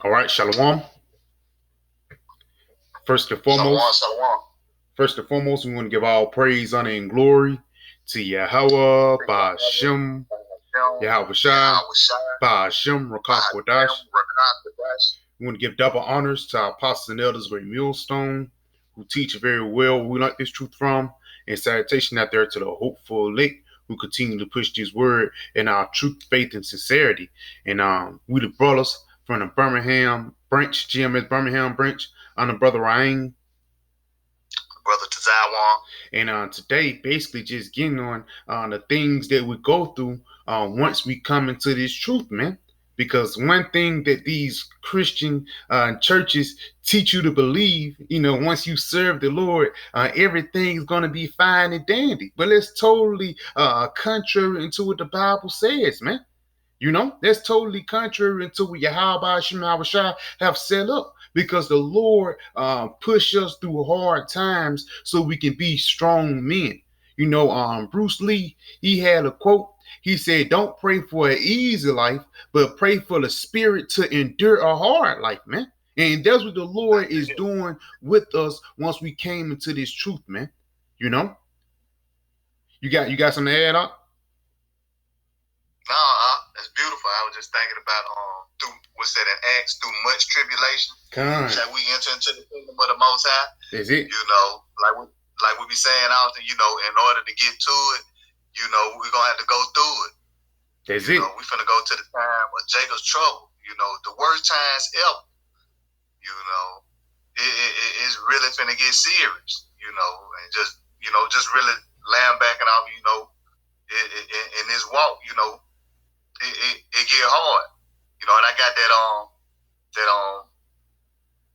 All right, Shalom. First and Shalom, foremost, shalom. we want to give all praise, honor, and glory to Yahweh, Ba'ashem, Yahweh Shai, Yahweh Shai, Ba'ashem, Rakah Bahashem, Kodash. Rakah, We want to give double honors to our apostles and elders, Great Millstone, who teach very well. We learned this truth from, and salutation out there to the hopeful elect who continue to push this word in our truth, faith, and sincerity. And we the brothers from the Birmingham branch, GMS Birmingham branch, on the brother Ryan. Brother Tazawan. And today, basically just getting on the things that we go through once we come into this truth, man. Because one thing that these Christian churches teach you to believe, once you serve the Lord, everything's going to be fine and dandy. But it's totally contrary to what the Bible says, man. That's totally contrary to what Yahweh Shai have set up, because the Lord push us through hard times so we can be strong men. Bruce Lee, he had a quote. He said, "Don't pray for an easy life, but pray for the spirit to endure a hard life, man." And that's what the Lord is doing with us once we came into this truth, man. You got something to add up? No, it's beautiful. I was just thinking about through what's that in Acts, through much tribulation, shall we enter into the kingdom of the Most High? Is it? Like we be saying often, in order to get to it, we're gonna have to go through it. That's it. We finna go to the time of Jacob's trouble. The worst times ever. It's really finna get serious. And just really laying back and off. In this walk, it get hard. And I got that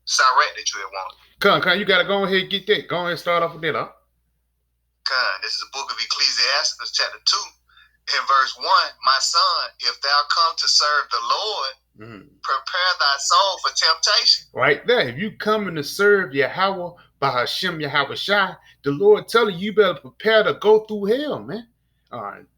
Siret that you had wanted. Con, you gotta go ahead and get that. Go ahead and start off with that, huh? Con, this is the book of Ecclesiastes, chapter 2, in verse 1. My son, if thou come to serve the Lord, prepare thy soul for temptation. Right there. If you coming to serve Yahweh, Bahashem, Yahweh Shai, the Lord telling you better prepare to go through hell, man.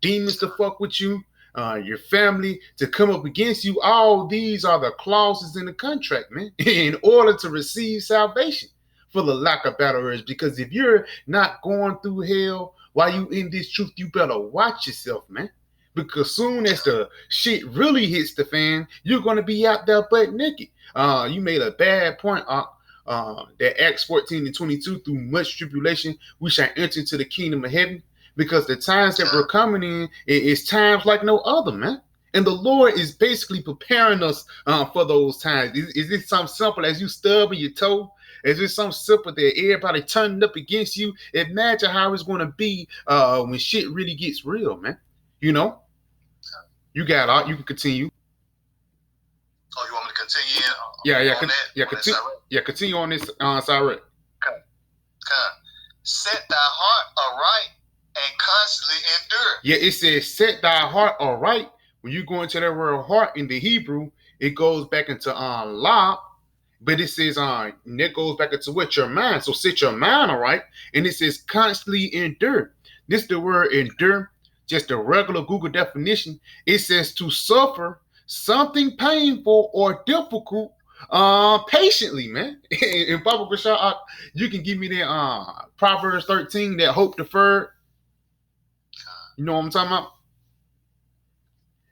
Demons to fuck with you, your family to come up against you. All these are the clauses in the contract, man, in order to receive salvation, for the lack of better words. Because if you're not going through hell while you in this truth, you better watch yourself, man. Because soon as the shit really hits the fan, you're going to be out there butt naked. You made a bad point, that Acts 14:22, through much tribulation, we shall enter into the kingdom of heaven. Because the times that we're coming in is times like no other, man. And the Lord is basically preparing us for those times. Is it something simple as you stubbing your toe? Is it something simple that everybody turning up against you? Imagine how it's going to be when shit really gets real, man. You got you can continue. Oh, you want me to continue? Continue on this, Siret. Set thy heart aright and constantly endure. Yeah, it says set thy heart aright. When you go into that word heart in the Hebrew, it goes back into la, but it says and it goes back into what? Your mind. So set your mind aright, and it says constantly endure. This is the word endure, just a regular Google definition. It says to suffer something painful or difficult patiently, man. In Bible Krishna, you can give me that Proverbs 13, that hope deferred. You know what I'm talking about?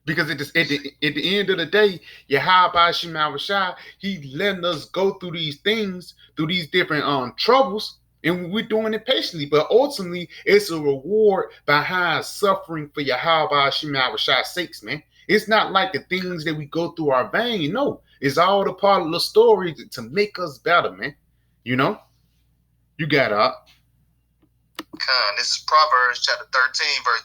Because at the end of the day, Yahweh Shai, he letting us go through these things, through these different troubles, and we're doing it patiently. But ultimately, it's a reward behind suffering for Yahweh Shai's sakes, man. It's not like the things that we go through are vain. No, it's all the part of the story to make us better, man. You got it. This is Proverbs chapter 13, verse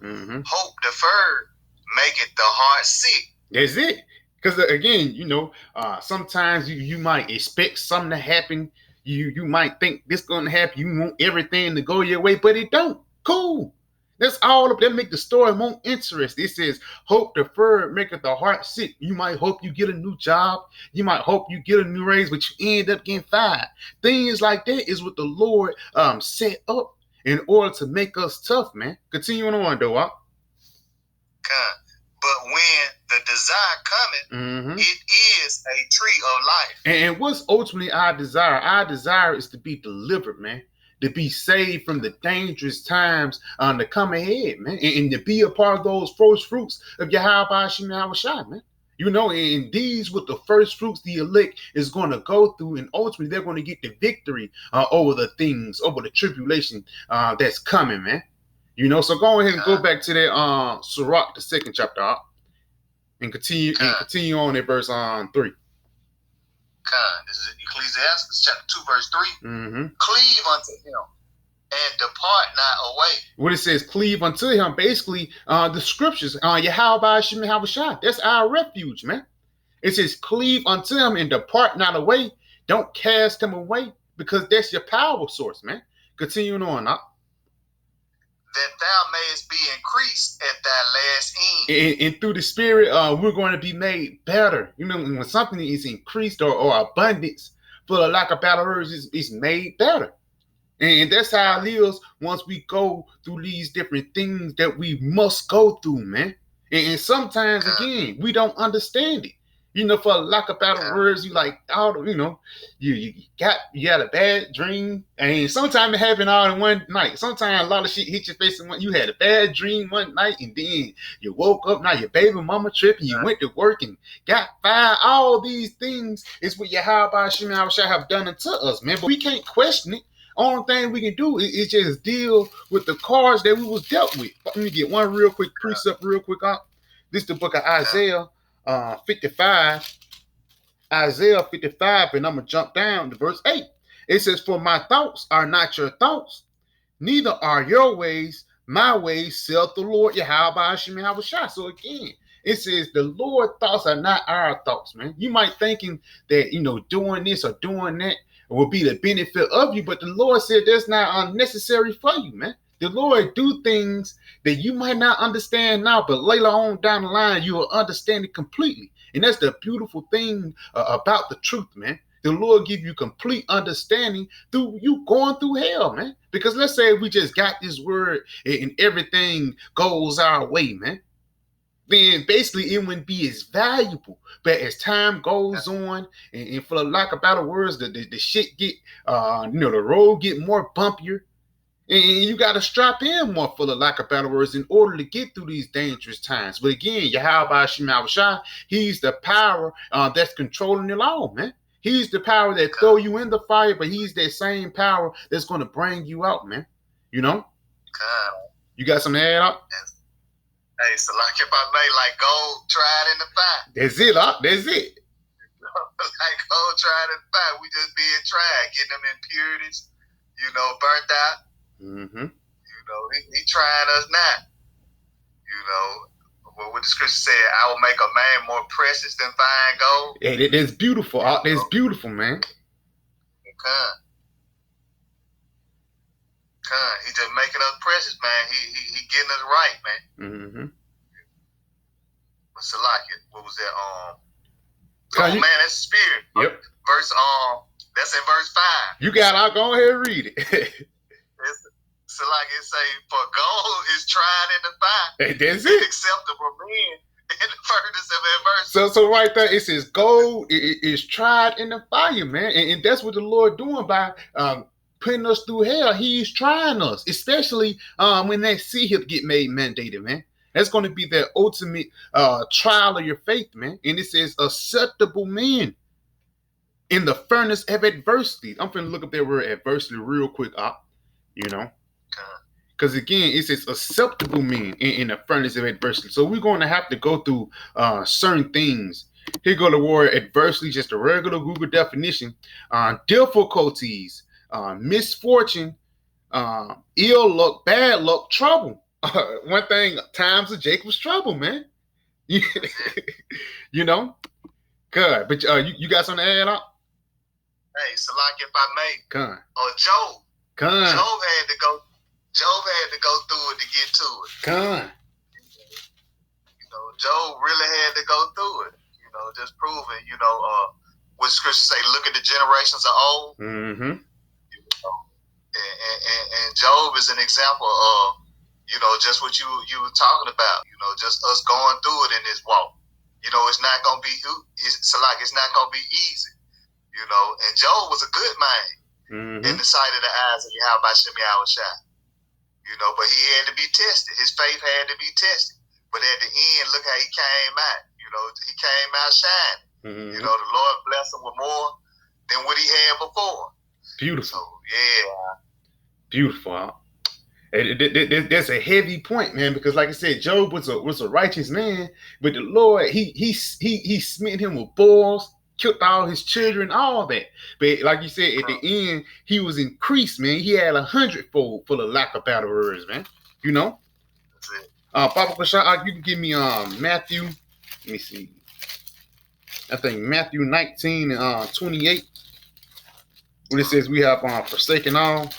12. Hope deferred maketh the heart sick. That's it. Because again, sometimes you might expect something to happen. You might think this going to happen. You want everything to go your way, but it don't. Cool. That's all that make the story more interesting. It says, hope deferred maketh the heart sick. You might hope you get a new job. You might hope you get a new raise, but you end up getting fired. Things like that is what the Lord set up in order to make us tough, man. Continuing on, though. But when the desire coming, it is a tree of life. And what's ultimately our desire? Our desire is to be delivered, man. To be saved from the dangerous times to come ahead, man. And to be a part of those first fruits of Yahweh Hashem Yahweh Shai, man. You know, and these with the first fruits the elect is going to go through, and ultimately they're going to get the victory over the things, over the tribulation that's coming, man. You know, so go ahead and go back to that Sirach, the 2nd chapter, and continue on at verse 3. This is Ecclesiastes chapter 2, verse 3. Cleave unto him and depart not away. What it says, cleave unto him, basically, the scriptures, Yahweh Hashem Yahweh Shai, that's our refuge, man. It says, cleave unto him and depart not away. Don't cast him away, because that's your power source, man. Continuing on, that thou mayest be increased at thy last end. And through the Spirit, we're going to be made better. You know, when something is increased or abundance, for the lack of better words, is made better. And that's how it is once we go through these different things that we must go through, man. And sometimes, again, we don't understand it. You know, for lack of better words, you like, you know, you had a bad dream, and sometimes it happened all in one night. Sometimes a lot of shit hit your face, and you had a bad dream one night, and then you woke up, now your baby mama tripping, you went to work and got fired. All these things is what Yahweh Hashem Yahweh Shai have done unto us, man. But we can't question it. Only thing we can do is just deal with the cards that we was dealt with. Let me get one real quick precept, real quick up. This is the book of Isaiah. 55, Isaiah 55, and I'm gonna jump down to verse 8. It says, for my thoughts are not your thoughts, neither are your ways my ways, saith the Lord Yahweh Hashem Yahweh Shai. So again, it says the Lord's thoughts are not our thoughts, man. You might thinking that, you know, doing this or doing that will be the benefit of you, but the Lord said that's not unnecessary for you, man. The Lord do things that you might not understand now, but later on down the line, you will understand it completely. And that's the beautiful thing about the truth, man. The Lord give you complete understanding through you going through hell, man. Because let's say we just got this word and everything goes our way, man. Then basically it wouldn't be as valuable. But as time goes on, and for the lack of better words, the shit get, the road get more bumpier. And you got to strap in more, for the lack of better words, in order to get through these dangerous times. But again, Yahweh Hashem Yahweh Shai, he's the power that's controlling it all, man. He's the power that throw you in the fire, but he's that same power that's going to bring you out, man. You know? You got something to add up? Hey, so like if I may, like gold tried in the fire. That's it, that's it. Like gold tried in the fire. We just being tried, getting them impurities, burnt out. Mm-hmm. He trying us now. What the scripture said, I will make a man more precious than fine gold. Yeah, that's beautiful. That's beautiful, man. He just making us precious, man. He getting us right, man. Mm-hmm. What's it like it? What was that? Man, that's the spirit. Yep. Verse that's in verse 5. You got. I'll go ahead and read it. So like it say, for gold is tried in the fire. That's it. Acceptable men in the furnace of adversity. So right there, it says gold is tried in the fire, man. And that's what the Lord doing by putting us through hell. He's trying us, especially when that sea get made mandated, man. That's going to be the ultimate trial of your faith, man. And it says acceptable men in the furnace of adversity. I'm finna look up that word adversity real quick, Because again, it says acceptable men in the furnace of adversity. So we're going to have to go through certain things. Here go the word adversity, just a regular Google definition. Difficulties, misfortune, ill luck, bad luck, trouble. One thing, times of Jacob's trouble, man. Good. But you got something to add up? Hey, so like if I may, Job. Job had to go through it to get to it. Job really had to go through it. Just proving, what scripture say, look at the generations of old. Mm-hmm. And Job is an example of, just what you were talking about, just us going through it in this walk. it's not gonna be. It's not gonna be easy. And Job was a good man in the sight of the eyes of Yahweh Hashem Yahushua. But he had to be tested. His faith had to be tested. But at the end, look how he came out. He came out shining. The Lord blessed him with more than what he had before. Beautiful. So, yeah. Beautiful. That's a heavy point, man, because like I said, Job was a righteous man, but the Lord, he smitten him with boils, killed all his children, all that. But like you said, at the end, he was increased, man. He had 100-fold for the lack of better words, man. That's it. Papa Bashar, you can give me Matthew. Let me see. I think Matthew 19 and 28. When it says we have forsaken all.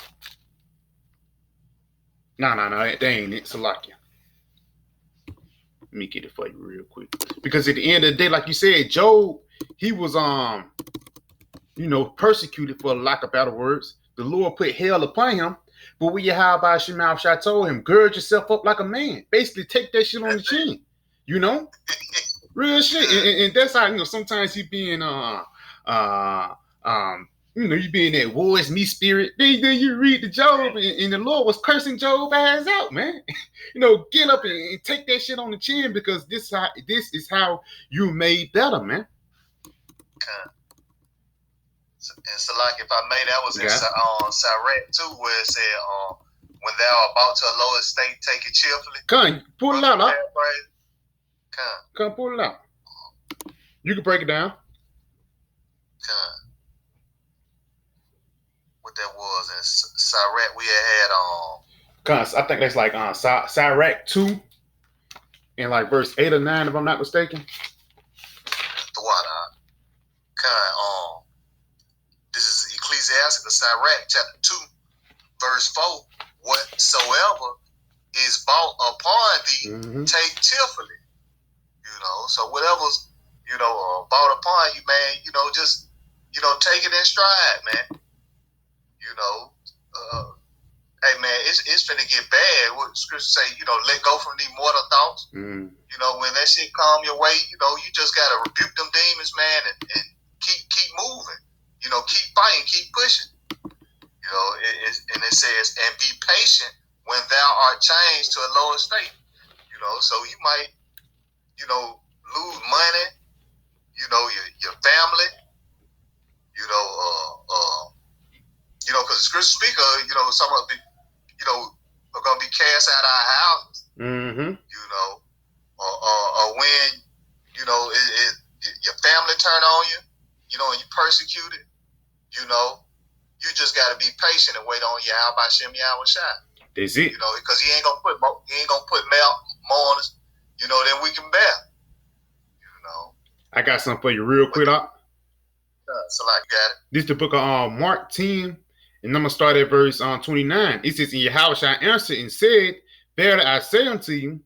No, that ain't it. Salakia. Let me get it for you real quick. Because at the end of the day, like you said, Job, he was persecuted for lack of better words. The Lord put hell upon him. But when Yahweh Shema Shai told him, gird yourself up like a man. Basically, take that shit on the chin. Real shit. And that's how, sometimes he being you be in that woe is me spirit. Then you read the Job, and the Lord was cursing Job ass out, man. Get up and take that shit on the chin, because this is how you made better, man. And so, like, if I may, that was in Sirach too, where it said, "When thou art about to a low estate, take it cheerfully." Come, pull it out. Come, pull it out. You can break it down. What that was in Sirach, we had I think that's like Sirach 2 in like verse 8 or 9, if I'm not mistaken. This is Ecclesiastic, Sirach chapter 2, verse 4. Whatsoever is bought upon thee, take cheerfully. So whatever's bought upon you, man, just take it in stride, man. Hey man, it's finna get bad. What scripture say, let go from these mortal thoughts. When that shit come your way, you just gotta rebuke them demons, man, and keep moving. Keep fighting, keep pushing. It says, and be patient when thou art changed to a lower state. So you might, lose money, your family, because the scripture speak of, some of the, are going to be cast out of our houses, or when, your family turn on you, and you persecuted, you just got to be patient and wait on Yahweh Shem Yahushua. That's it. Because he ain't gonna put more on us, than we can bear. I got something for you real quick, Doc. So like, got it. This is the book of Mark 10, and I'm gonna start at verse 29. It says, and Yahushua answered and said, verily I say unto you,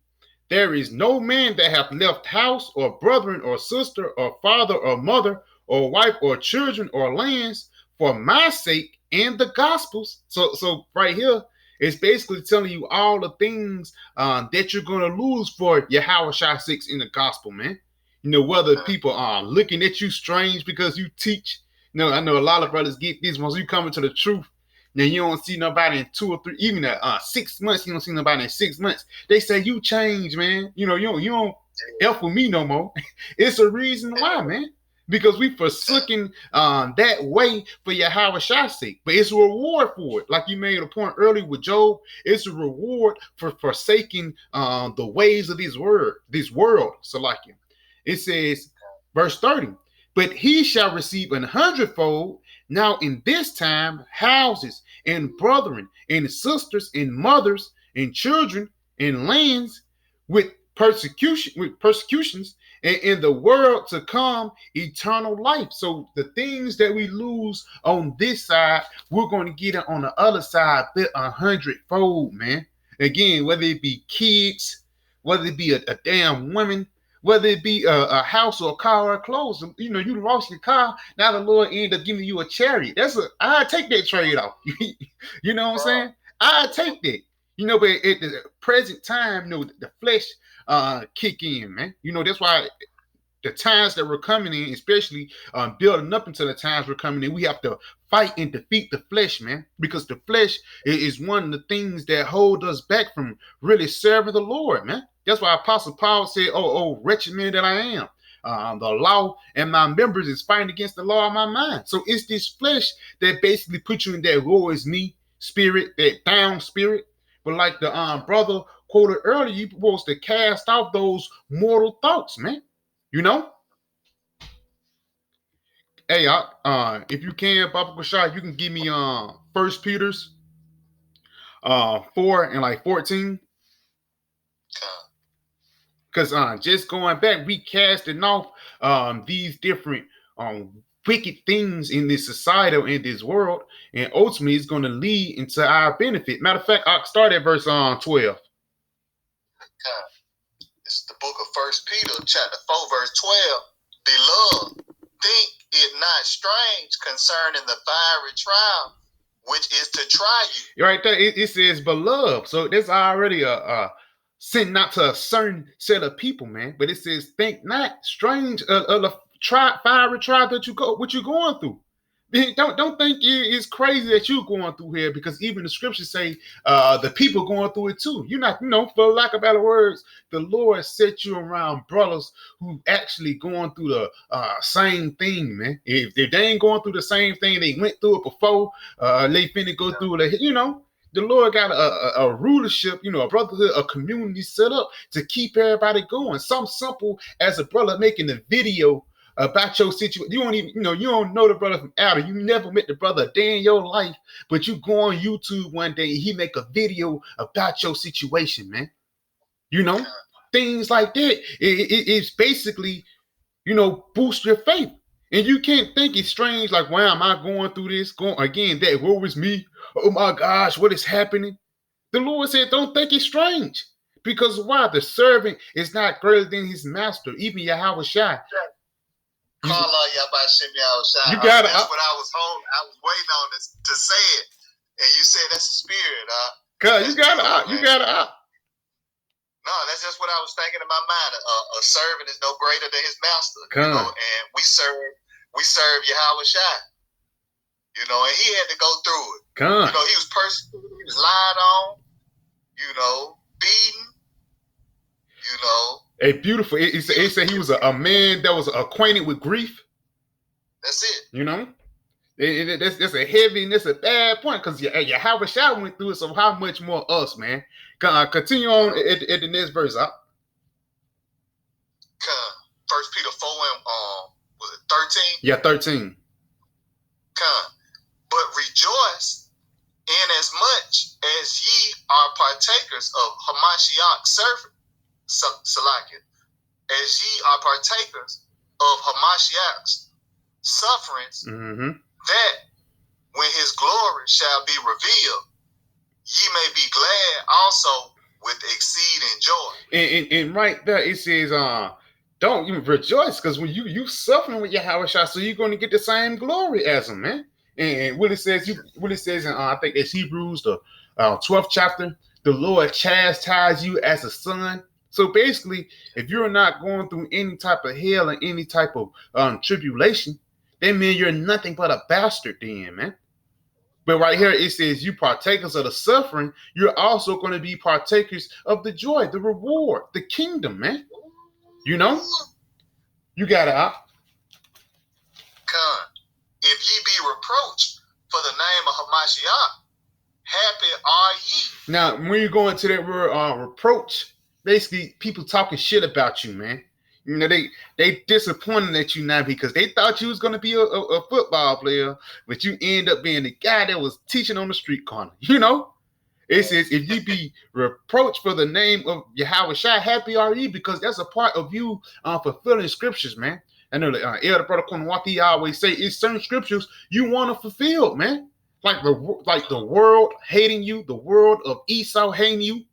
there is no man that hath left house or brethren or sister or father or mother or wife or children or lands for my sake and the gospels. So right here, it's basically telling you all the things that you're going to lose for Yahushua 6 in the gospel, man. Whether people are looking at you strange because you teach. I know a lot of brothers get this once you come into the truth. Now you don't see nobody in 2 or 3, even 6 months. You don't see nobody in 6 months. They say you change, man. You don't F with me no more. It's a reason why, man. Because we forsaken that way for Yahushua sake. But it's a reward for it. Like you made a point earlier with Job, it's a reward for forsaking the ways of this world. So like it says, verse 30, but he shall receive 100-fold now in this time houses and brethren and sisters and mothers and children and lands with persecutions, and in the world to come, eternal life. So the things that we lose on this side, we're going to get it on the other side, 100-fold, man. Again, whether it be kids, whether it be a damn woman, whether it be a house or a car or clothes. You lost your car. Now the Lord ended up giving you a chariot. I take that trade off. You know what I'm saying? I take that. But at the present time, the flesh kick in, man. That's why the times that we're coming in, especially building up into the times we're coming in, we have to fight and defeat the flesh, man, because the flesh is one of the things that hold us back from really serving the Lord, man. That's why Apostle Paul said, oh, wretched man that I am. The law and my members is fighting against the law of my mind. So it's this flesh that basically puts you in that woe is me spirit, that down spirit. But like the brother quoted earlier, you're supposed to cast off those mortal thoughts, man. You know? Hey, if you can, Papa Kushai, you can give me 1 Peter's 4 and like 14. Because just going back, we casting off these different wicked things in this society or in this world, and ultimately it's going to lead into our benefit. Matter of fact, I'll start at verse 12. It's the book of 1 Peter, chapter 4, verse 12. Beloved, think it not strange concerning the fiery trial, which is to try you. Right there, it says beloved. So there's already a sent not to a certain set of people, man. But it says, think not strange the fiery trial that what you're going through. Don't think it's crazy that you're going through here, because even the scriptures say the people going through it too. You're not, for lack of better words, the Lord set you around brothers who actually going through the same thing, man. If they ain't going through the same thing, they went through it before, they finna go through it, the Lord got a rulership, a brotherhood, a community set up to keep everybody going. Something simple as a brother making a video about your situation. You don't even, you don't know the brother from Adam. You never met the brother a day in your life, but you go on YouTube one day and he make a video about your situation, man. Things like that. It's basically, boost your faith. And you can't think it's strange, like, why am I going through this? That woe is me. Oh my gosh, what is happening? The Lord said, don't think it's strange. Because why? The servant is not greater than his master, even Yahweh Shai. You got it. That's what I was waiting on to say it. And you said that's the spirit. You got it out. No, that's just what I was thinking in my mind. A servant is no greater than his master. And we serve Yahweh Shai. And he had to go through it. He was persecuted, he was lied on, beaten, Hey, beautiful. It said he was a man that was acquainted with grief. That's it. That's a heavy and that's a bad point, because Yahweh Shai went through it, so how much more us, man? Continue on at the next verse. 1 Peter 4 and was it 13? Yeah, 13. But rejoice inasmuch as ye are partakers of Hamashiach's Salakia, as ye are partakers of Hamashiach's sufferings, that when his glory shall be revealed, ye may be glad also with exceeding joy. And right there it says, don't even rejoice, because when you suffering with Yahweh Shai, so you're going to get the same glory as him, man. And what it says in I think it's Hebrews the 12th chapter, the Lord chastise you as a son. So basically, if you're not going through any type of hell and any type of tribulation, that means you're nothing but a bastard then, man. But right here, it says you partakers of the suffering, you're also going to be partakers of the joy, the reward, the kingdom, man. You got it out. If ye be reproached for the name of Hamashiach, happy are ye. Now, when you go into that word reproach, basically people talking shit about you, man. They disappointed at you now because they thought you was going to be a football player, but you end up being the guy that was teaching on the street corner. It says, if you be reproached for the name of Yahweh Shai, happy are ye, because that's a part of you fulfilling scriptures, man. I know Elder Brother Konwati always say it's certain scriptures you want to fulfill, man. Like the world hating you, the world of Esau hating you.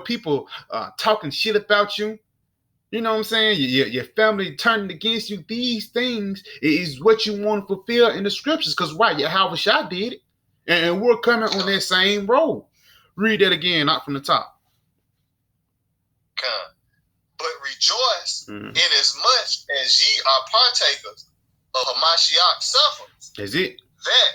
People talking shit about you. You know what I'm saying? Your family turning against you. These things is what you want to fulfill in the scriptures. Because why? Yahweh Shai did it. And we're coming on that same road. Read that again, not from the top. But rejoice in as much as ye are partakers of Hamashiach's sufferings. That's it. That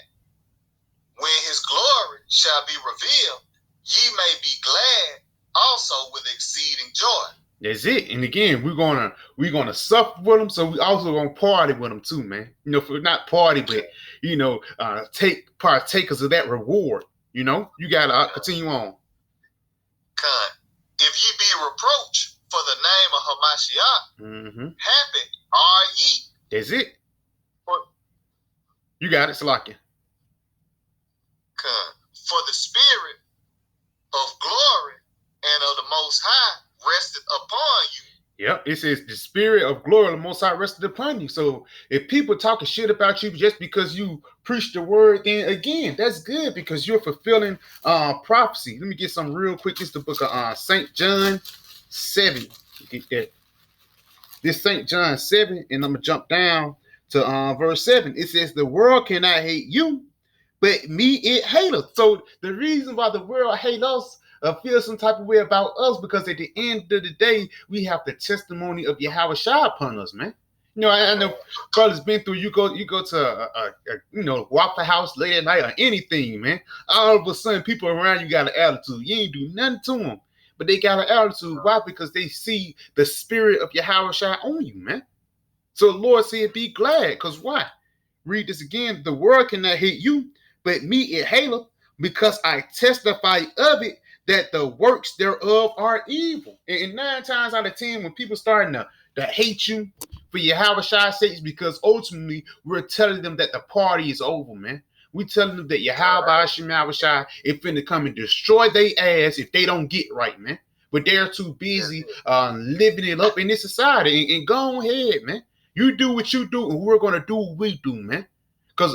when his glory shall be revealed, ye may be glad also with exceeding joy. That's it. And again, we're gonna suffer with them, so we also gonna party with them too, man. You know, for not party, but you know, take partakers of that reward. You know, you gotta continue on. If ye be reproached for the name of Hamashiach, happy are ye. That's it. You got it, Salakia. For the spirit of glory and of the Most High rested upon you. Yep, it says the spirit of glory of the Most High rested upon you. So if people talking shit about you just because you preach the word, then again, that's good because you're fulfilling prophecy. Let me get some real quick. It's the book of St. John 7. Get that. This St. John 7, and I'm gonna jump down to verse 7. It says, the world cannot hate you, but me it hateth. So the reason why the world hate us, feel some type of way about us, because at the end of the day, we have the testimony of Yahweh Shai upon us, man. You know, I know brothers been through. You go to a Waffle House late at night or anything, man. All of a sudden, people around you got an attitude. You ain't do nothing to them, but they got an attitude. Why? Because they see the spirit of Yahweh Shai on you, man. So the Lord said, be glad, because why? Read this again. The world cannot hate you, but me it hateth, because I testify of it, that the works thereof are evil. And 9 times out of 10, when people starting to hate you for Yahweh Shai's sake, because ultimately we're telling them that the party is over, man. We're telling them that Yahweh Shai is finna come and destroy their ass if they don't get right, man. But they're too busy living it up in this society. And go ahead, man. You do what you do, and we're gonna do what we do, man. Because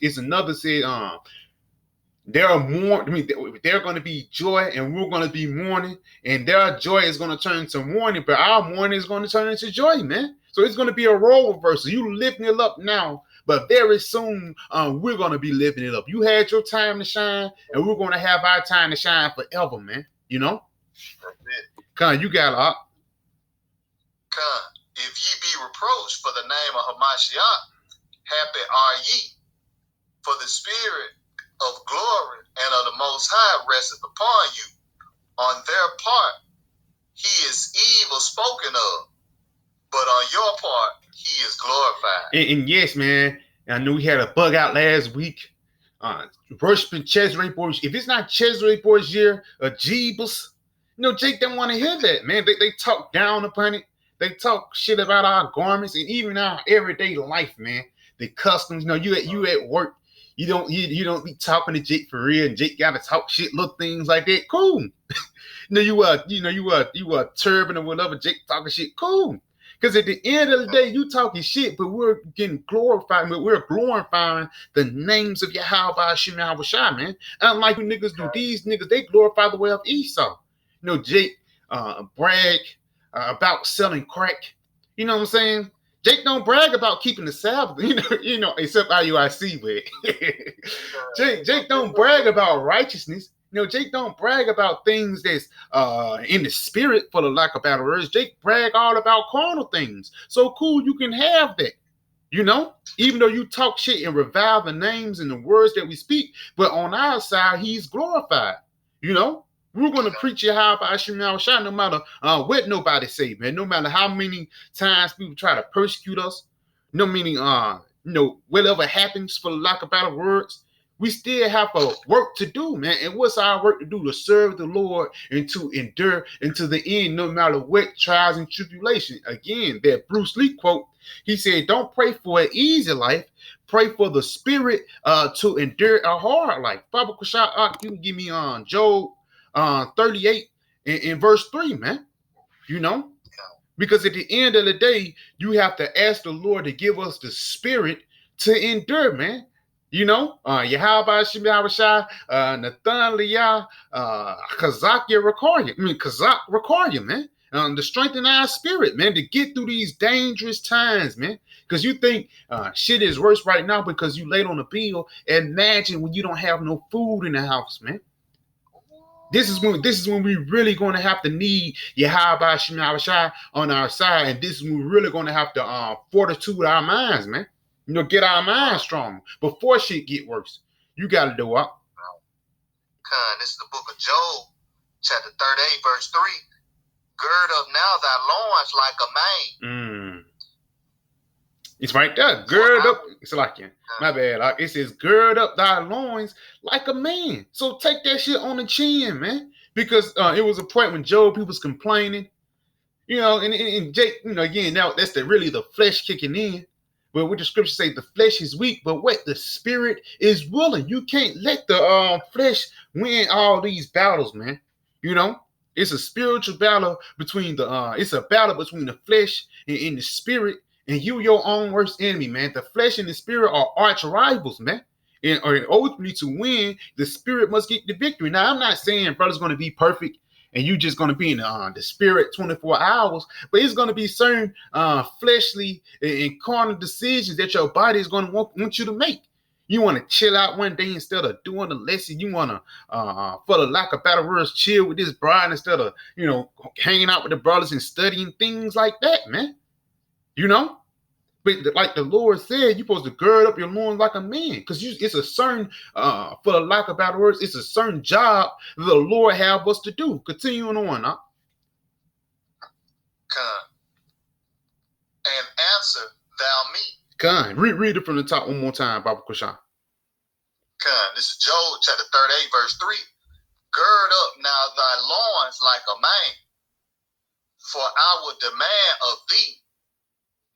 it's another said, there are more. I mean, they're going to be joy, and we're going to be mourning, and their joy is going to turn into mourning, but our mourning is going to turn into joy, man. So it's going to be a role reversal. You lifting it up now, but very soon we're going to be lifting it up. You had your time to shine, and we're going to have our time to shine forever, man. You know? Con, you got it. Con, if ye be reproached for the name of Hamashiach, happy are ye, for the spirit of glory and of the Most High resteth upon you. On their part, he is evil spoken of, but on your part, he is glorified. And yes, man, I knew we had a bug out last week. Worshiping Cesare Boys. If it's not Cesare Boys year or Jeebus, you know, Jake don't want to hear that, man. They talk down upon it. They talk shit about our garments and even our everyday life, man. The customs, you know, you at work. You don't be talking to Jake for real, and Jake gotta talk shit, little things like that. Cool. you are turban or whatever. Jake talking shit. Cool. Because at the end of the day, you talking shit, but we're getting glorified. We're glorifying the names of Yahweh Shai, man. Unlike you niggas do, these niggas they glorify the way of Esau. You know, Jake brag about selling crack. You know what I'm saying? Jake don't brag about keeping the Sabbath, you know, except IUIC, but Jake don't brag about righteousness. You know, Jake don't brag about things that's in the spirit, for the lack of better words. Jake brag all about carnal things. So cool, you can have that. You know, even though you talk shit and revile the names and the words that we speak, but on our side, he's glorified. You know? We're going to preach Yahweh Shai no matter what nobody say, man. No matter how many times people try to persecute us, no meaning, whatever happens, for the lack of better words, we still have a work to do, man. And what's our work to do? To serve the Lord and to endure until the end, no matter what trials and tribulation. Again, that Bruce Lee quote, he said, don't pray for an easy life. Pray for the spirit to endure a hard life. Baba Kushak, you can give me on Job 38 in verse 3, man. You know, because at the end of the day, you have to ask the Lord to give us the spirit to endure, man. You know, Yahweh Shai, Nathan Liyah, Kazak Rekoria, man. To strengthen our spirit, man, to get through these dangerous times, man. Because you think shit is worse right now because you late on a bill. Imagine when you don't have no food in the house, man. This is when we really going to have to need Yahweh Shai on our side, and this is when we're really going to have to fortitude our minds, man. Get our minds strong before shit get worse. You got to do it. This is the book of Job, chapter 38, verse 3. Gird up now thy loins like a man. It's right there. Gird up. It's like, my bad. It says, gird up thy loins like a man. So take that shit on the chin, man. Because it was a point when Job, he was complaining. And Jake, again, now that's really the flesh kicking in. But what the scripture say, the flesh is weak, but what? The spirit is willing. You can't let the flesh win all these battles, man. It's a spiritual battle between it's a battle between the flesh and the spirit. And you, your own worst enemy, man. The flesh and the spirit are arch rivals, man. And ultimately, to win, the spirit must get the victory. Now, I'm not saying brother's going to be perfect and you just going to be in the spirit 24 hours, but it's going to be certain fleshly and carnal decisions that your body is going to want you to make. You want to chill out one day instead of doing the lesson. You want to, for the lack of better words, chill with this bride instead of, hanging out with the brothers and studying things like that, man. But like the Lord said, you're supposed to gird up your loins like a man, because it's a certain, for the lack of better words, it's a certain job that the Lord have us to do. Continuing on, huh? And answer thou me. Read it from the top one more time, Baba Kushan. This is Job chapter 38, verse 3. Gird up now thy loins like a man, for I will demand of thee,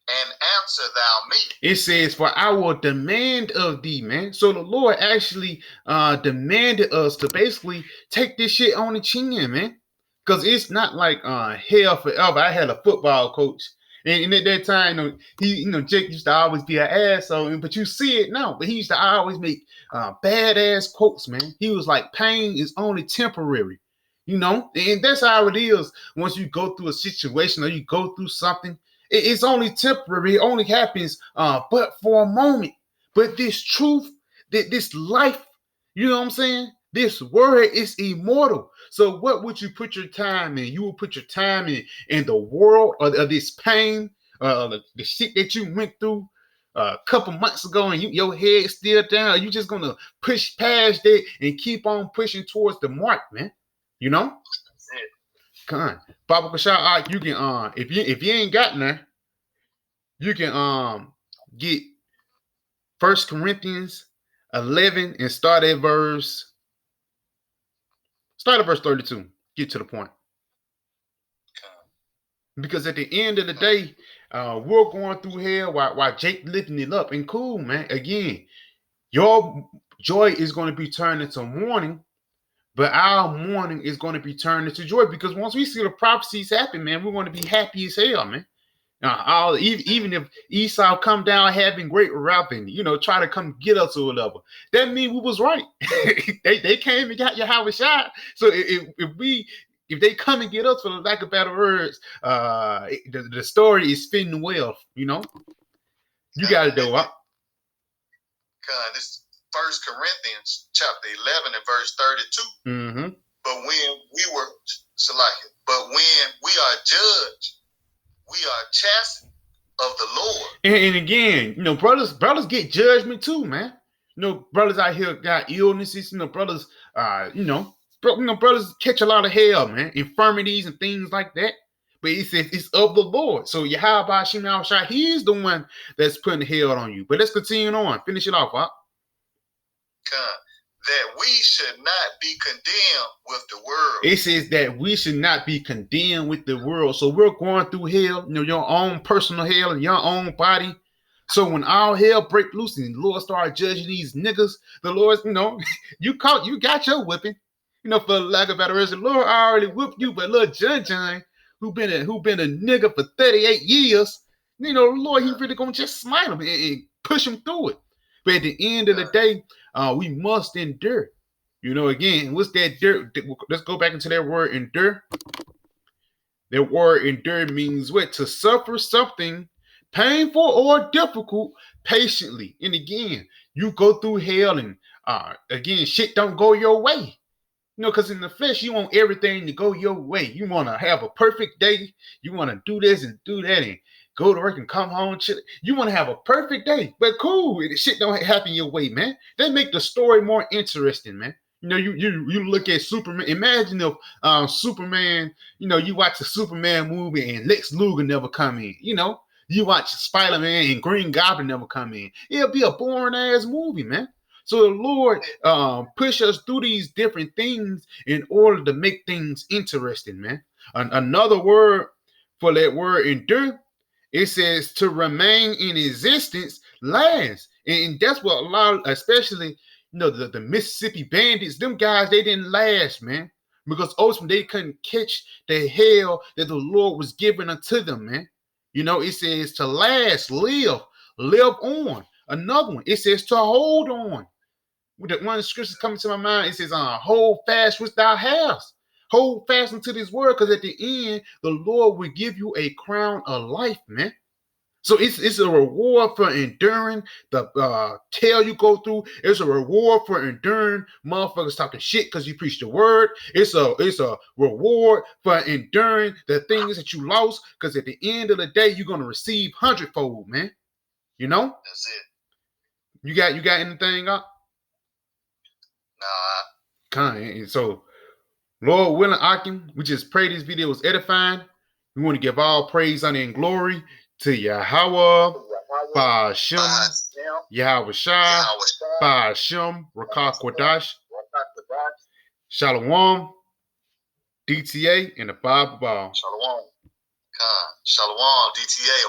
and answer thou me. It says, for I will demand of thee, man. So the Lord actually demanded us to basically take this shit on the chin, man. Because it's not like hell forever. I had a football coach. And at that time, Jake used to always be an asshole, but you see it now. But he used to always make badass quotes, man. He was like, pain is only temporary, and that's how it is. Once you go through a situation or you go through something, it's only temporary. It only happens, but for a moment. But this truth, this life, you know what I'm saying? This word is immortal. So what would you put your time in? You will put your time in the world or this pain, the shit that you went through a couple months ago, and your head still down. Are you just gonna push past that and keep on pushing towards the mark, man? Come on, Baba Kasha, you can if you ain't got none, you can get 1 Corinthians 11 and start at verse 32. Get to the point. Because at the end of the day, we're going through hell while Jake lifting it up. And cool, man. Again, your joy is going to be turned into mourning, but our mourning is going to be turned into joy. Because once we see the prophecies happen, man, we're going to be happy as hell, man. Even if Esau come down having great wrath and try to come get us or whatever, that means we was right. they came and got Yahweh shot. So if they come and get us, for the lack of better words, the story is fitting well. You got to do it. This 1 Corinthians chapter 11 and verse 32. Mm-hmm. But when we are judged, we are chastened of the Lord. And again, brothers get judgment too, man. Brothers out here got illnesses. Brothers, brothers catch a lot of hell, man, infirmities and things like that. But it's of the Lord. So Yahweh Shem Shai, he's the one that's putting hell on you. But let's continue on. Finish it off, huh? That we should not be condemned with the world. It says that we should not be condemned with the world. So we're going through hell, your own personal hell in your own body. So when all hell break loose and the Lord start judging these niggas, the Lord, you got your whipping. For the lack of better words, the Lord already whipped you, but little John, who been a nigga for 38 years, the Lord, he really gonna just smite him and push him through it. But at the end of the day, we must endure. Again, what's that endure? Let's go back into that word endure. That word endure means what? To suffer something painful or difficult patiently. And again, you go through hell and again, shit don't go your way. You know, because in the flesh, you want everything to go your way. You want to have a perfect day. You want to do this and do that and go to work and come home. Chill. You want to have a perfect day. But cool, shit don't happen your way, man. They make the story more interesting, man. You know, you look at Superman. Imagine if Superman, you know, you watch a Superman movie and Lex Luger never come in. You know, you watch Spider-Man and Green Goblin never come in. It'll be a boring ass movie, man. So the Lord push us through these different things in order to make things interesting, man. Another word for that word endure, it says to remain in existence, last. And that's what a lot of, especially, you know, the Mississippi Bandits, them guys, they didn't last, man. Because ultimately they couldn't catch the hell that the Lord was giving unto them, man. You know, it says to last, live on. Another one, it says to hold on. One of the scriptures coming to my mind, it says, hold fast which thou hast. Hold fast unto this word, because at the end, the Lord will give you a crown of life, man. So it's a reward for enduring the tale you go through. It's a reward for enduring motherfuckers talking shit because you preach the word. It's a reward for enduring the things that you lost, because at the end of the day, you're gonna receive hundredfold, man. You know? That's it. You got anything up? Nah. So, Lord willing, Akim, we just pray this video was edifying. We want to give all praise, honor, and glory to Yahweh, Ba'ashem, Yahweh Shai, Ba'ashem, Rakah Kodash, Shalom, DTA, and the Bible Ball. Shalom. Shalom, DTA,